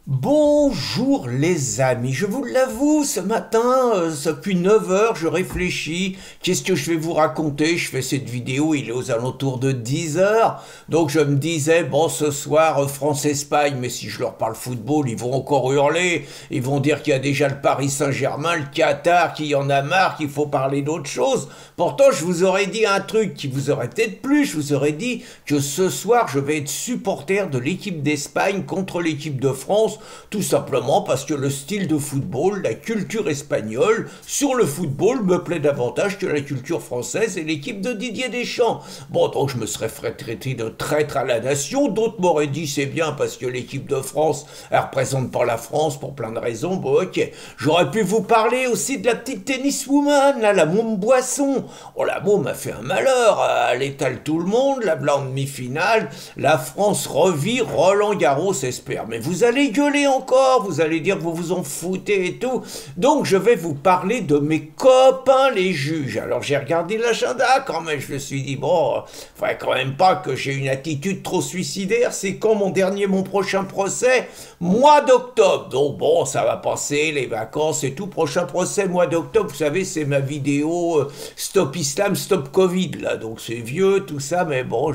Bonjour les amis, je vous l'avoue, ce matin, depuis 9 heures, je réfléchis, qu'est-ce que je vais vous raconter? Je fais cette vidéo, il est aux alentours de 10 heures, donc je me disais, bon ce soir, France-Espagne, mais si je leur parle football, ils vont encore hurler, ils vont dire qu'il y a déjà le Paris Saint-Germain, le Qatar, qu'il y en a marre, qu'il faut parler d'autre chose. Pourtant, je vous aurais dit un truc qui vous aurait peut-être plu, je vous aurais dit que ce soir, je vais être supporter de l'équipe d'Espagne contre l'équipe de France, tout simplement parce que le style de football, la culture espagnole sur le football me plaît davantage que la culture française et l'équipe de Didier Deschamps. Bon, donc je me serais fait traiter de traître à la nation, d'autres m'auraient dit c'est bien parce que l'équipe de France, elle représente pas la France pour plein de raisons, bon ok. J'aurais pu vous parler aussi de la petite tenniswoman, là, la môme Boisson. Oh, la môme a fait un malheur, elle étale tout le monde, la blanc demi-finale, la France revit, Roland Garros espère. Mais vous allez gueuler encore, vous allez dire que vous vous en foutez et tout. Donc je vais vous parler de mes copains les juges. Alors j'ai regardé l'agenda quand même, je me suis dit bon, faudrait quand même pas que j'ai une attitude trop suicidaire. C'est quand mon prochain procès? Mois d'octobre. Donc bon, ça va passer, les vacances et tout. Prochain procès, mois d'octobre, vous savez, c'est ma vidéo Stop Islam, Stop Covid là. Donc c'est vieux tout ça, mais bon,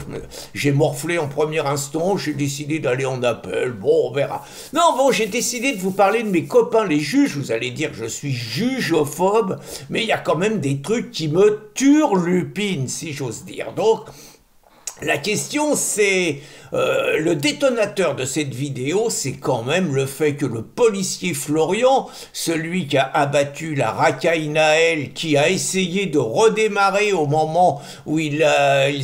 j'ai morflé en premier instant, j'ai décidé d'aller en appel. Bon, on verra. Non, bon, j'ai décidé de vous parler de mes copains les juges. Vous allez dire que je suis jugophobe, mais il y a quand même des trucs qui me turlupinent, si j'ose dire. Donc, la question, c'est le détonateur de cette vidéo, c'est quand même le fait que le policier Florian, celui qui a abattu la racaille Naël, qui a essayé de redémarrer au moment où ils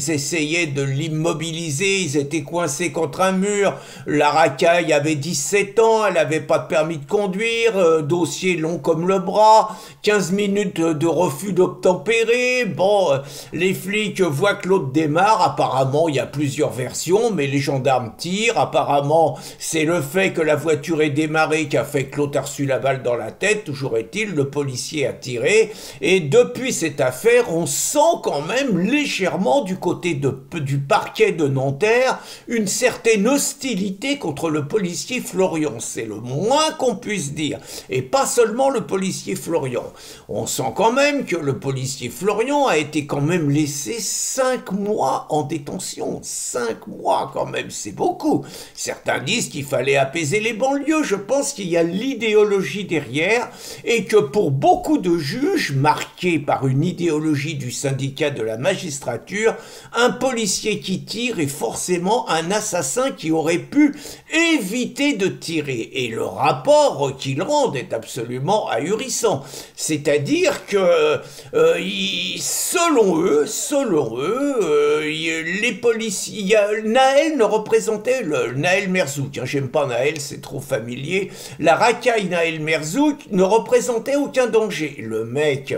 essayaient de l'immobiliser, ils étaient coincés contre un mur, la racaille avait 17 ans, elle n'avait pas de permis de conduire, dossier long comme le bras, 15 minutes de refus d'obtempérer, bon, les flics voient que l'autre démarre, apparemment il y a plusieurs versions, mais les gendarmes tirent, apparemment c'est le fait que la voiture ait démarré qui a fait que l'autre a reçu la balle dans la tête, toujours est-il, le policier a tiré, et depuis cette affaire, on sent quand même légèrement du côté du parquet de Nanterre une certaine hostilité contre le policier Florian, c'est le moins qu'on puisse dire, et pas seulement le policier Florian. On sent quand même que le policier Florian a été quand même laissé 5 mois en détention, 5 mois quand même, c'est beaucoup. Certains disent qu'il fallait apaiser les banlieues, je pense qu'il y a l'idéologie derrière, et que pour beaucoup de juges, marqués par une idéologie du syndicat de la magistrature, un policier qui tire est forcément un assassin qui aurait pu éviter de tirer, et le rapport qu'ils rendent est absolument ahurissant. C'est-à-dire que, selon eux, les policiers, Naël ne représentait, Naël Merzouk, hein, j'aime pas Naël, c'est trop familier, la racaille Naël Merzouk ne représentait aucun danger. Le mec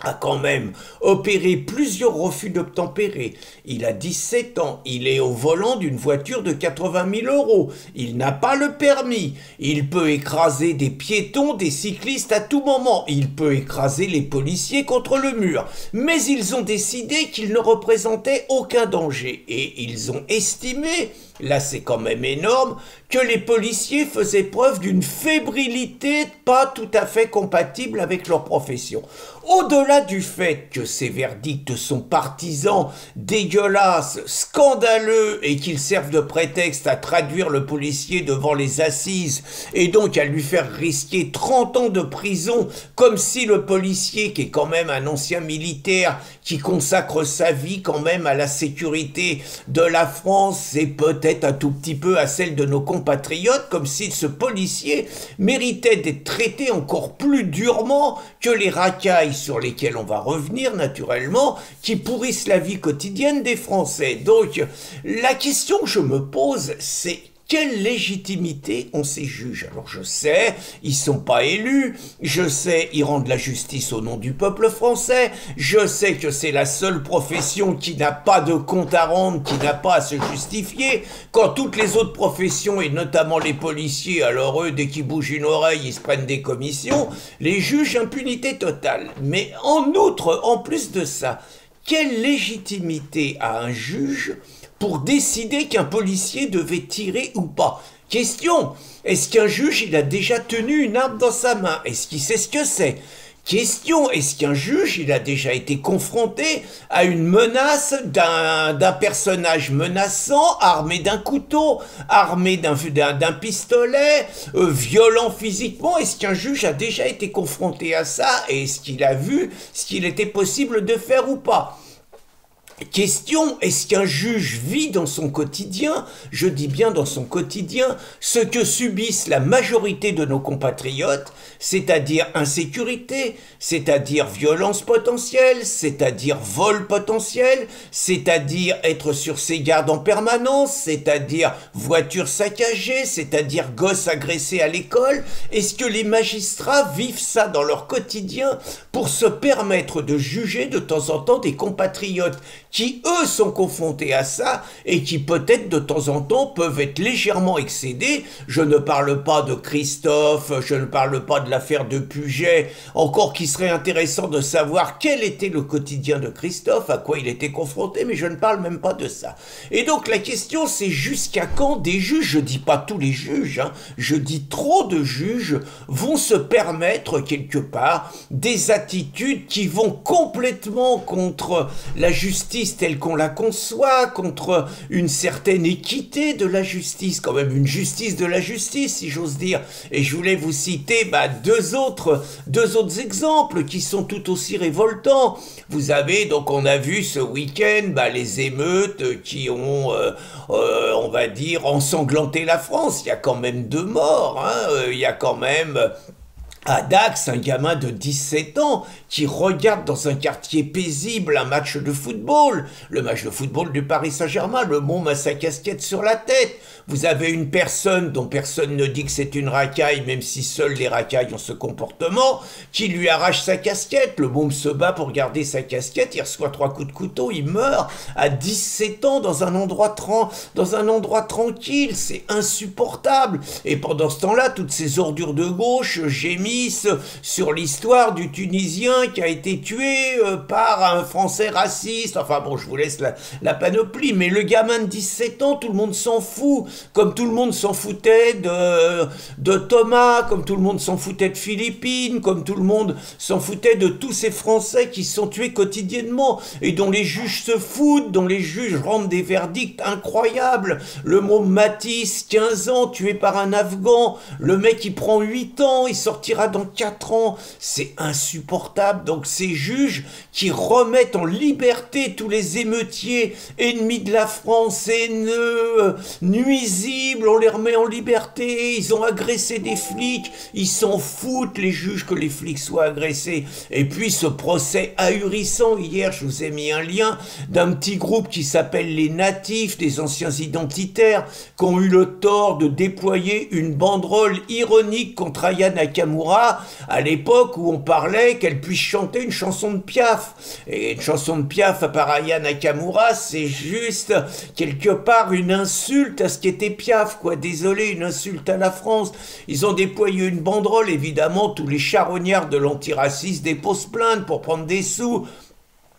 a quand même opéré plusieurs refus d'obtempérer. Il a 17 ans, il est au volant d'une voiture de 80 000 €, il n'a pas le permis, il peut écraser des piétons, des cyclistes à tout moment, il peut écraser les policiers contre le mur, mais ils ont décidé qu'il ne représentait aucun danger, et ils ont estimé, là c'est quand même énorme, que les policiers faisaient preuve d'une fébrilité pas tout à fait compatible avec leur profession. Au-delà du fait que ces verdicts sont partisans, dégueulasses, scandaleux et qu'ils servent de prétexte à traduire le policier devant les assises et donc à lui faire risquer 30 ans de prison comme si le policier, qui est quand même un ancien militaire, qui consacre sa vie quand même à la sécurité de la France et peut-être un tout petit peu à celle de nos compatriotes, comme si ce policier méritait d'être traité encore plus durement que les racailles sur lesquelles on va revenir naturellement, qui pourrissent la vie quotidienne des Français. Donc la question que je me pose, c'est quelle légitimité ont ces juges? Alors je sais, ils sont pas élus, je sais, ils rendent la justice au nom du peuple français, je sais que c'est la seule profession qui n'a pas de compte à rendre, qui n'a pas à se justifier, quand toutes les autres professions, et notamment les policiers, alors eux, dès qu'ils bougent une oreille, ils se prennent des commissions, les juges, impunité totale. Mais en outre, en plus de ça, quelle légitimité a un juge pour décider qu'un policier devait tirer ou pas? Question, est-ce qu'un juge, il a déjà tenu une arme dans sa main? Est-ce qu'il sait ce que c'est? Question, est-ce qu'un juge, il a déjà été confronté à une menace d'un personnage menaçant, armé d'un couteau, armé d'un pistolet, violent physiquement? Est-ce qu'un juge a déjà été confronté à ça? Et est-ce qu'il a vu ce qu'il était possible de faire ou pas? Question, est-ce qu'un juge vit dans son quotidien, je dis bien dans son quotidien, ce que subissent la majorité de nos compatriotes, c'est-à-dire insécurité, c'est-à-dire violence potentielle, c'est-à-dire vol potentiel, c'est-à-dire être sur ses gardes en permanence, c'est-à-dire voiture saccagée, c'est-à-dire gosses agressés à l'école? Est-ce que les magistrats vivent ça dans leur quotidien pour se permettre de juger de temps en temps des compatriotes qui, eux, sont confrontés à ça et qui, peut-être, de temps en temps, peuvent être légèrement excédés? Je ne parle pas de Christophe, je ne parle pas de l'affaire de Puget, encore qu'il serait intéressant de savoir quel était le quotidien de Christophe, à quoi il était confronté, mais je ne parle même pas de ça. Et donc, la question, c'est jusqu'à quand des juges, je dis pas tous les juges, hein, je dis trop de juges, vont se permettre, quelque part, des attitudes qui vont complètement contre la justice telle qu'on la conçoit, contre une certaine équité de la justice, quand même une justice de la justice, si j'ose dire. Et je voulais vous citer deux autres exemples qui sont tout aussi révoltants. Vous avez, donc on a vu ce week-end les émeutes qui ont, on va dire, ensanglanté la France. Il y a quand même 2 morts, hein, il y a quand même... À Dax, un gamin de 17 ans qui regarde dans un quartier paisible un match de football, le match de football du Paris Saint-Germain, le môme a sa casquette sur la tête. Vous avez une personne dont personne ne dit que c'est une racaille, même si seuls les racailles ont ce comportement, qui lui arrache sa casquette. Le môme se bat pour garder sa casquette, il reçoit 3 coups de couteau, il meurt à 17 ans dans un endroit tranquille. C'est insupportable. Et pendant ce temps-là, toutes ces ordures de gauche gémissent sur l'histoire du Tunisien qui a été tué par un Français raciste. Enfin bon, je vous laisse la panoplie, mais le gamin de 17 ans, tout le monde s'en fout, comme tout le monde s'en foutait de Thomas, comme tout le monde s'en foutait de Philippine, comme tout le monde s'en foutait de tous ces Français qui sont tués quotidiennement et dont les juges se foutent, dont les juges rendent des verdicts incroyables. Le môme Matisse, 15 ans, tué par un Afghan, le mec il prend 8 ans, il sortira dans 4 ans, c'est insupportable. Donc ces juges qui remettent en liberté tous les émeutiers, ennemis de la France, haineux, nuisibles, on les remet en liberté, ils ont agressé des flics, ils s'en foutent les juges que les flics soient agressés. Et puis ce procès ahurissant, hier je vous ai mis un lien d'un petit groupe qui s'appelle les Natifs, des anciens identitaires, qui ont eu le tort de déployer une banderole ironique contre Aya Nakamura, à l'époque où on parlait qu'elle puisse chanter une chanson de Piaf. Et une chanson de Piaf par Aya Nakamura, c'est juste quelque part une insulte à ce qu'était Piaf, quoi. Désolé, une insulte à la France. Ils ont déployé une banderole, évidemment, tous les charognards de l'antiracisme déposent plainte pour prendre des sous.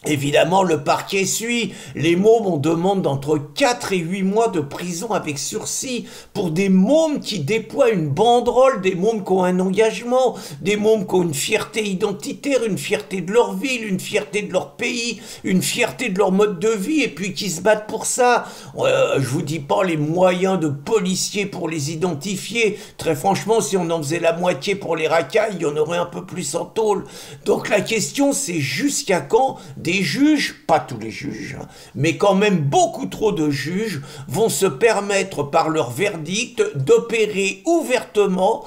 Évidemment, le parquet suit. Les mômes, on demande d'entre 4 et 8 mois de prison avec sursis pour des mômes qui déploient une banderole, des mômes qui ont un engagement, des mômes qui ont une fierté identitaire, une fierté de leur ville, une fierté de leur pays, une fierté de leur mode de vie, et puis qui se battent pour ça. Je vous dis pas les moyens de policiers pour les identifier. Très franchement, si on en faisait la moitié pour les racailles, il y en aurait un peu plus en tôle. Donc la question, c'est jusqu'à quand des juges, pas tous les juges, hein, mais quand même beaucoup trop de juges vont se permettre par leur verdict d'opérer ouvertement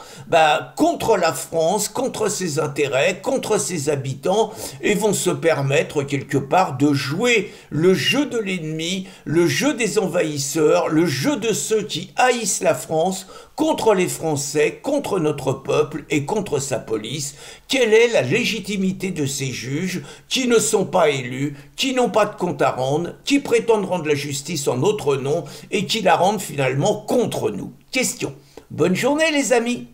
contre la France, contre ses intérêts, contre ses habitants, et vont se permettre quelque part de jouer le jeu de l'ennemi, le jeu des envahisseurs, le jeu de ceux qui haïssent la France, contre les Français, contre notre peuple et contre sa police. Quelle est la légitimité de ces juges qui ne sont pas élus, qui n'ont pas de compte à rendre, qui prétendent rendre la justice en notre nom et qui la rendent finalement contre nous? Question. Bonne journée les amis.